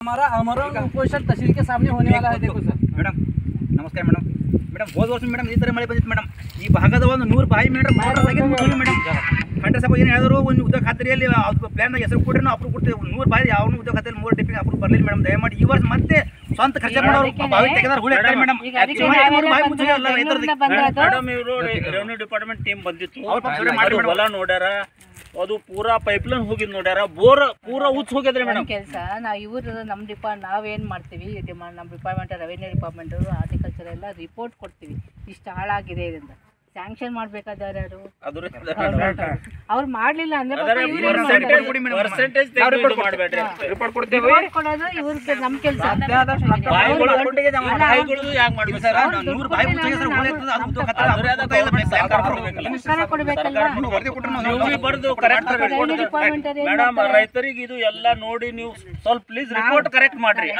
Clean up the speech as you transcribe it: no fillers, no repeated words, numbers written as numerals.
हमारा पोषण तहसील के सामने होने वाला है। देखो सर ಮೇಡಮ್ ನಮಸ್ಕಾರ ಮೇಡಮ್ ಹೋದ ವರ್ಷ ಮೇಡಮ್ ಈ ಥರ ಮಳೆ ಬಂದಿತ್ತು ಮೇಡಮ್ ಈ ಭಾಗದ ಒಂದು 100 ಬಾಯಿ ಮೇಡಮ್ ಮೇಡಮ್ ಖಂಡ್ರೆ ಸಾಬ್ ಏನು ಹೇಳಿದ್ರು ಒಂದು ಉದ್ಯೋಗ ಖಾತ್ರಿಯಲ್ಲಿ ಪ್ಲಾನ್ದಾಗ ಹೆಸರು ಕೊಟ್ಟರೆ ನಾವು ಅಪ್ರೂವ್ ಕೊಡ್ತೀವಿ 100 ಬಾಯಿ ಯಾವ ಉದ್ಯೋಗ ಖಾತ್ರಿಯಲ್ಲಿ 3 ಡಿಪ್ಪಿಂಗ್ ಅಪ್ರೂವ್ ಬರಲಿಲ್ಲ ಮೇಡಮ್ ದಯಮಾಡಿ ಈ ವರ್ಷ ಮತ್ತೆ ಸ್ವಂತ ಖರ್ಚ ಮಾಡೋರು ಬಾವಿ ತೆಗೆದಾರ ಹುಳಿ ಹಾಕ್ತಾರೆ ಮೇಡಮ್ ಮೇಡಮ್ ಇವರು ರೆವೆನ್ಯೂ ಡಿಪಾರ್ಟ್ಮೆಂಟ್ ಟೀಮ್ ಬಂದಿತ್ತು ಹೊಲ ನೋಡ್ಯಾರ ಅದು ಪೂರಾ ಪೈಪ್ಲೈನ್ ಹೋಗಿದ್ ನೋಡ್ಯಾರ ಬೋರ್ ಪೂರಾ ಉಚ್ಚ ಹೋಗಿದ್ರಿ ಮೇಡಮ್ ಕೆಲಸ ನಾವು ಇವರು ನಮ್ಮ ನಾವೇನು ಮಾಡ್ತೀವಿ ನಮ್ಮ ಡಿಪಾರ್ಟ್ಮೆಂಟ್ ರೆವೆನ್ಯೂ ಡಿಪಾರ್ಟ್ಮೆಂಟ್ ಹಾರ್ಟಿಕಲ್ಚರ್ ಎಲ್ಲ ರಿಪೋರ್ಟ್ ಕೊಡ್ತೀವಿ ಇಷ್ಟು ಹಾಳಾಗಿದೆ ಇದರಿಂದ ಸ್ಯಾಂಕ್ಷನ್ ಮಾಡ್ಬೇಕಾದ್ರೆ ಯಾರು ಅವ್ರು ಮಾಡ್ಲಿಲ್ಲ ಅಂದ್ರೆ ಕೊಡೋದು ಇವ್ರಿಗೆ ನಮ್ಮ ಕೆಲಸ ಮೇಡಮ್ ರೈತರಿಗೆ ಇದು ಎಲ್ಲ ನೋಡಿ ನೀವು ಸ್ವಲ್ಪ ಪ್ಲೀಸ್ ರಿಪೋರ್ಟ್ ಕರೆಕ್ಟ್ ಮಾಡ್ರಿ.